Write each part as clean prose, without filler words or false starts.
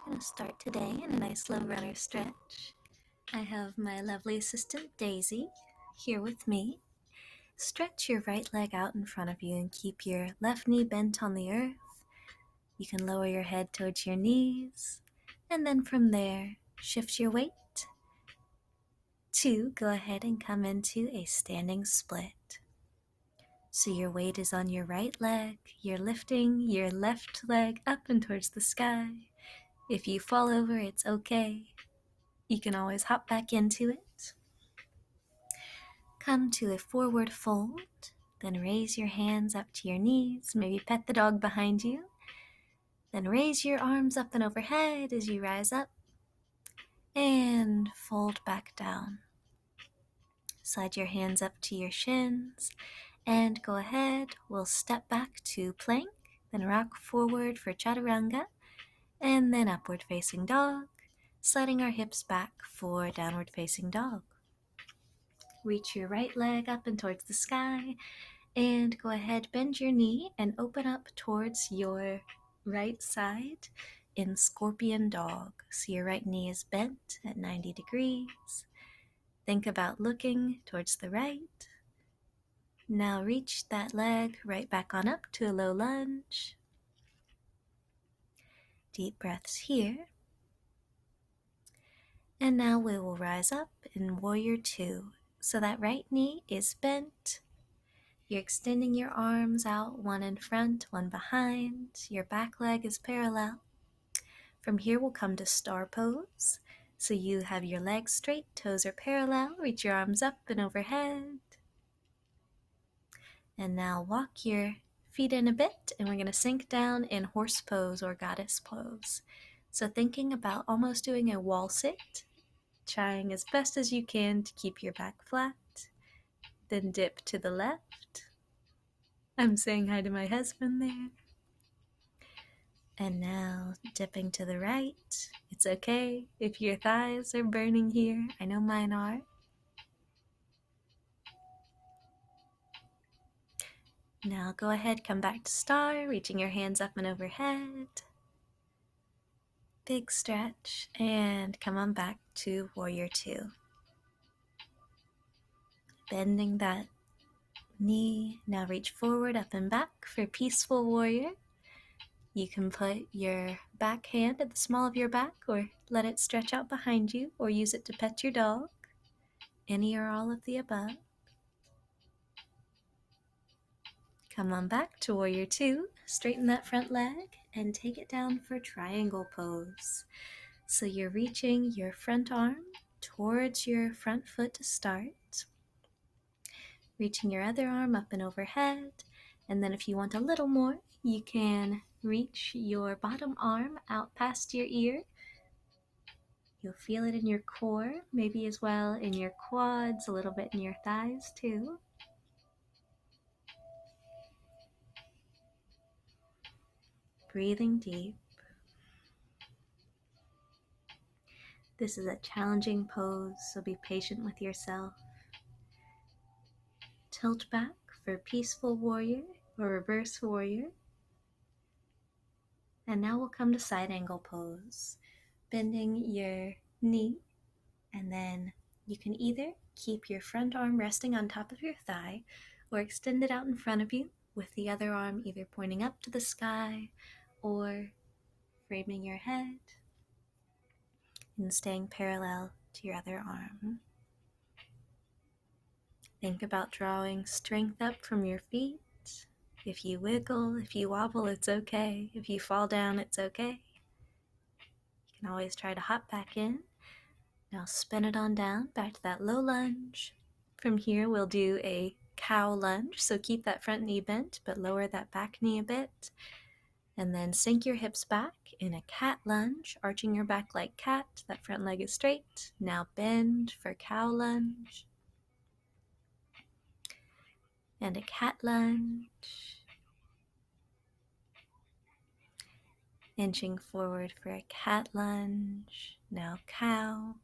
going to start today in a nice low runner stretch. I have my lovely assistant Daisy here with me. Stretch your right leg out in front of you and keep your left knee bent on the earth. You can lower your head towards your knees, and then from there, shift your weight to go ahead and come into a standing split. So your weight is on your right leg, you're lifting your left leg up and towards the sky. If you fall over, it's okay. You can always hop back into it. Come to a forward fold, then raise your hands up to your knees, maybe pet the dog behind you. Then raise your arms up and overhead as you rise up, and fold back down. Slide your hands up to your shins, and go ahead. We'll step back to plank, then rock forward for chaturanga, and then upward facing dog, sliding our hips back for downward facing dog. Reach your right leg up and towards the sky, and go ahead, bend your knee and open up towards your right side in scorpion dog. So your right knee is bent at 90 degrees. Think about looking towards the right. Now reach that leg right back on up to a low lunge. Deep breaths here. And now we will rise up in warrior two. So that right knee is bent. You're extending your arms out, one in front, one behind. Your back leg is parallel. From here we'll come to star pose. So you have your legs straight, toes are parallel. Reach your arms up and overhead. And now walk your feet in a bit, and we're going to sink down in horse pose or goddess pose. So thinking about almost doing a wall sit, trying as best as you can to keep your back flat. Then dip to the left. I'm saying hi to my husband there. And now dipping to the right. It's okay if your thighs are burning here. I know mine are. Now go ahead, come back to star, reaching your hands up and overhead. Big stretch, and come on back to warrior two. Bending that knee. Now reach forward, up and back for peaceful warrior. You can put your back hand at the small of your back, or let it stretch out behind you, or use it to pet your dog. Any or all of the above. Come on back to warrior two. Straighten that front leg and take it down for triangle pose. So you're reaching your front arm towards your front foot to start. Reaching your other arm up and overhead. And then if you want a little more, you can reach your bottom arm out past your ear. You'll feel it in your core, maybe as well in your quads, a little bit in your thighs too. Breathing deep. This is a challenging pose, so be patient with yourself. Tilt back for peaceful warrior or reverse warrior. And now we'll come to side angle pose. Bending your knee, and then you can either keep your front arm resting on top of your thigh or extend it out in front of you with the other arm either pointing up to the sky or framing your head and staying parallel to your other arm. Think about drawing strength up from your feet. If you wiggle, if you wobble, it's okay. If you fall down, it's okay. You can always try to hop back in. Now spin it on down, back to that low lunge. From here, we'll do a cow lunge. So keep that front knee bent, but lower that back knee a bit. And then sink your hips back in a cat lunge, arching your back like cat. That front leg is straight. Now bend for cow lunge. And a cat lunge. Inching forward for a cat lunge. Now cow.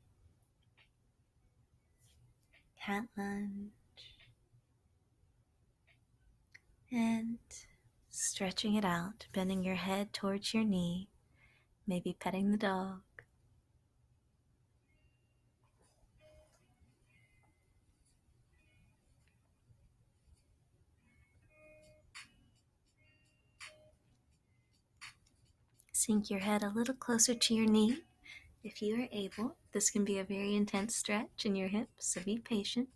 Cat lunge. And stretching it out, bending your head towards your knee. maybe petting the dog. Sink your head a little closer to your knee if you are able. This can be a very intense stretch in your hips, so be patient.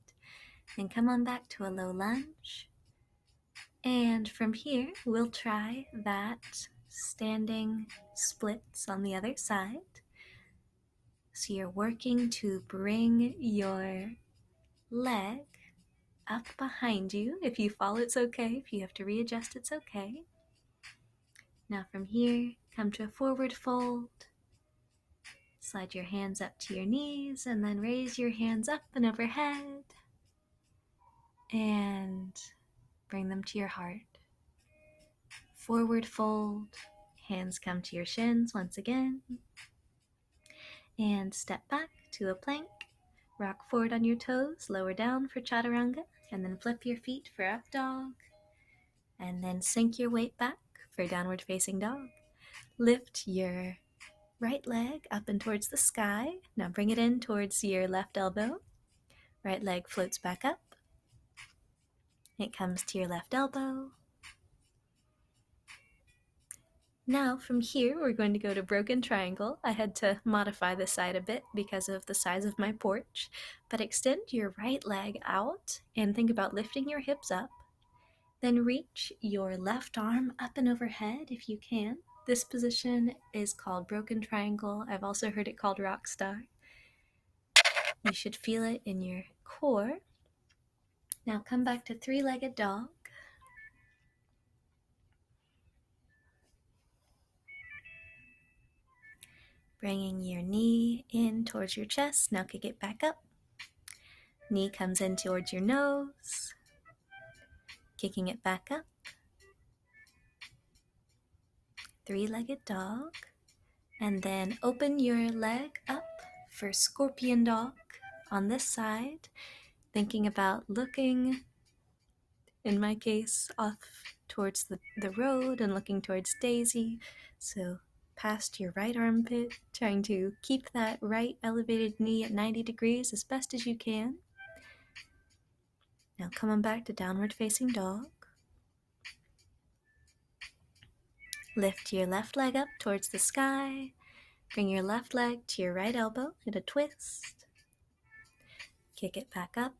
And come on back to a low lunge. And from here, we'll try that standing splits on the other side. So you're working to bring your leg up behind you. If you fall, it's okay. If you have to readjust, it's okay. Now from here, come to a forward fold. Slide your hands up to your knees and then raise your hands up and overhead and bring them to your heart. Forward fold, hands come to your shins once again. And step back to a plank. Rock forward on your toes, lower down for chaturanga, and then flip your feet for up dog. And then sink your weight back for downward facing dog. Lift your right leg up and towards the sky. Now bring it in towards your left elbow. Right leg floats back up. It comes to your left elbow. Now from here, we're going to go to broken triangle. I had to modify the side a bit because of the size of my porch, but extend your right leg out and think about lifting your hips up. Then reach your left arm up and overhead if you can. This position is called broken triangle. I've also heard it called rock star. You should feel it in your core. Now come back to three-legged dog. Bringing your knee in towards your chest. Now kick it back up. Knee comes in towards your nose. Kicking it back up. Three-legged dog. And then open your leg up for scorpion dog on this side. Thinking about looking, in my case, off towards the road and looking towards Daisy. So past your right armpit, trying to keep that right elevated knee at 90 degrees as best as you can. Now come on back to downward facing dog. Lift your left leg up towards the sky. Bring your left leg to your right elbow in a twist. Kick it back up.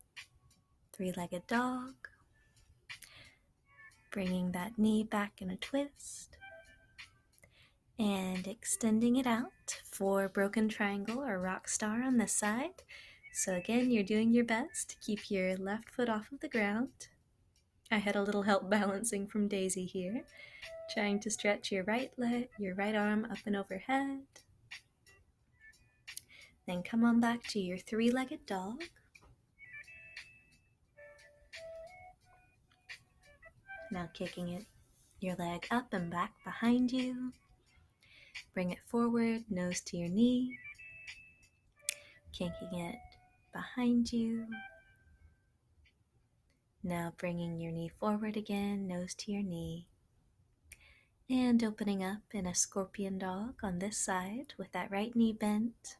Three-legged dog. Bringing that knee back in a twist. And extending it out for broken triangle or rock star on this side. So again, you're doing your best to keep your left foot off of the ground. I had a little help balancing from Daisy here. Trying to stretch your right leg, your right arm up and overhead. Then come on back to your three-legged dog. Now kicking your leg up and back behind you. Bring it forward, nose to your knee. Kicking it behind you. Now bringing your knee forward again, nose to your knee. And opening up in a scorpion dog on this side with that right knee bent.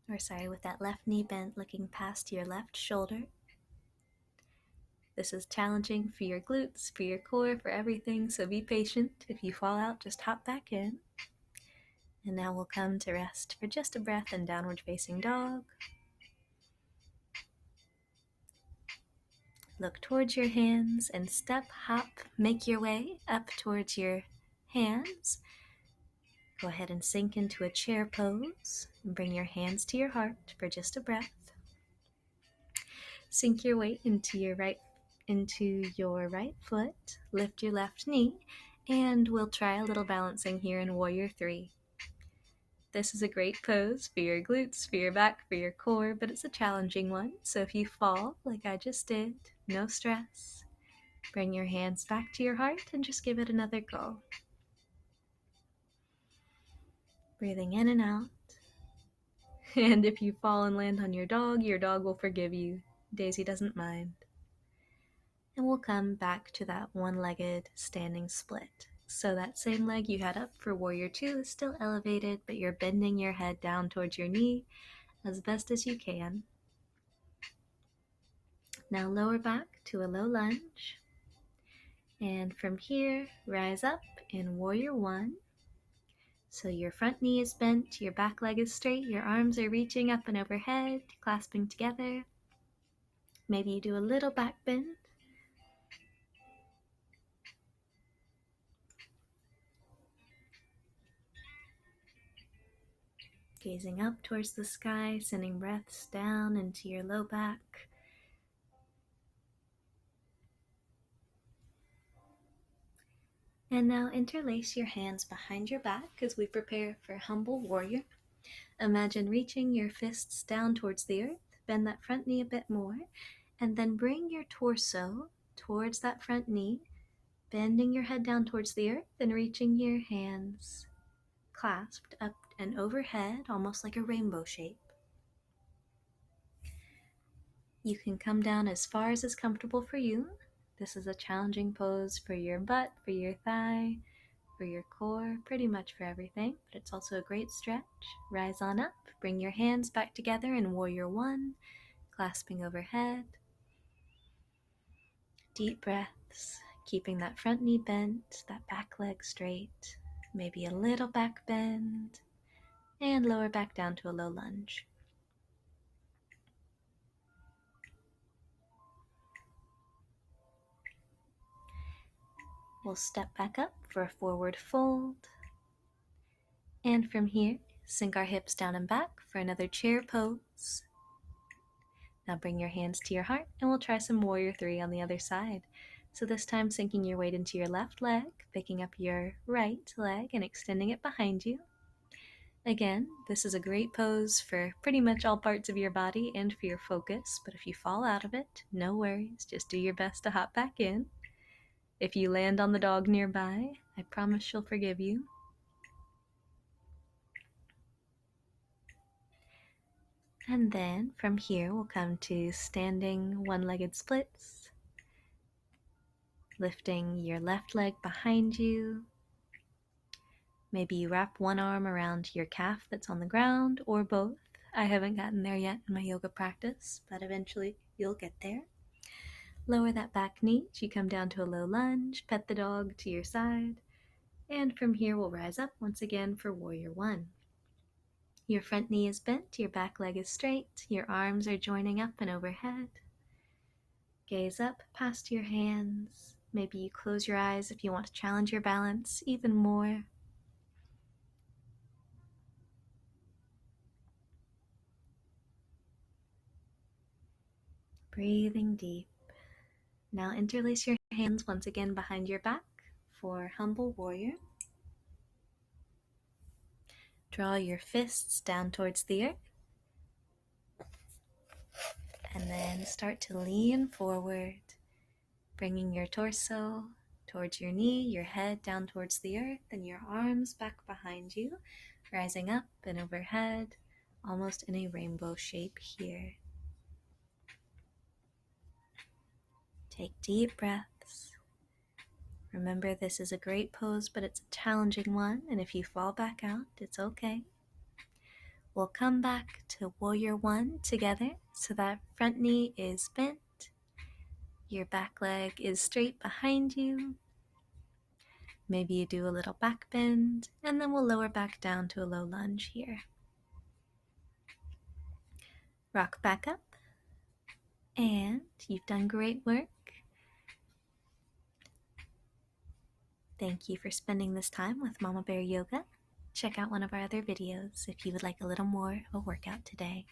With that left knee bent, looking past your left shoulder. This is challenging for your glutes, for your core, for everything, so be patient. If you fall out, just hop back in. And now we'll come to rest for just a breath in downward facing dog. Look towards your hands and step, hop, make your way up towards your hands. Go ahead and sink into a chair pose and bring your hands to your heart for just a breath. Sink your weight into your right foot, lift your left knee, and we'll try a little balancing here in Warrior 3. This is a great pose for your glutes, for your back, for your core, but it's a challenging one. So if you fall, like I just did, no stress. Bring your hands back to your heart and just give it another go. Breathing in and out. And if you fall and land on your dog will forgive you. Daisy doesn't mind. And we'll come back to that one-legged standing split. So that same leg you had up for Warrior 2 is still elevated, but you're bending your head down towards your knee as best as you can. Now lower back to a low lunge. And from here, rise up in Warrior 1. So your front knee is bent, your back leg is straight, your arms are reaching up and overhead, clasping together. Maybe you do a little back bend. Gazing up towards the sky, sending breaths down into your low back. And now interlace your hands behind your back as we prepare for Humble Warrior. Imagine reaching your fists down towards the earth, bend that front knee a bit more, and then bring your torso towards that front knee, bending your head down towards the earth and reaching your hands clasped up and overhead, almost like a rainbow shape. You can come down as far as is comfortable for you. This is a challenging pose for your butt, for your thigh, for your core, pretty much for everything, but it's also a great stretch. Rise on up, bring your hands back together in Warrior 1, clasping overhead. Deep breaths, keeping that front knee bent, that back leg straight, maybe a little back bend, and lower back down to a low lunge. We'll step back up for a forward fold. And from here, sink our hips down and back for another chair pose. Now bring your hands to your heart and we'll try some Warrior 3 on the other side. So this time sinking your weight into your left leg, picking up your right leg and extending it behind you. Again, this is a great pose for pretty much all parts of your body and for your focus, but if you fall out of it, no worries, just do your best to hop back in. If you land on the dog nearby, I promise she'll forgive you. And then from here we'll come to standing one-legged splits, lifting your left leg behind you. Maybe you wrap one arm around your calf that's on the ground, or both. I haven't gotten there yet in my yoga practice, but eventually you'll get there. Lower that back knee as you come down to a low lunge, pet the dog to your side, and from here we'll rise up once again for Warrior 1. Your front knee is bent, your back leg is straight, your arms are joining up and overhead. Gaze up past your hands. Maybe you close your eyes if you want to challenge your balance even more. Breathing deep. Now interlace your hands once again behind your back for Humble Warrior. Draw your fists down towards the earth. And then start to lean forward, bringing your torso towards your knee, your head down towards the earth, and your arms back behind you, rising up and overhead, almost in a rainbow shape here. Take deep breaths. Remember, this is a great pose, but it's a challenging one, and if you fall back out, it's okay. We'll come back to Warrior 1 together, so that front knee is bent, your back leg is straight behind you. Maybe you do a little back bend, and then we'll lower back down to a low lunge here. Rock back up, and you've done great work. Thank you for spending this time with Mama Bear Yoga. Check out one of our other videos if you would like a little more of a workout today.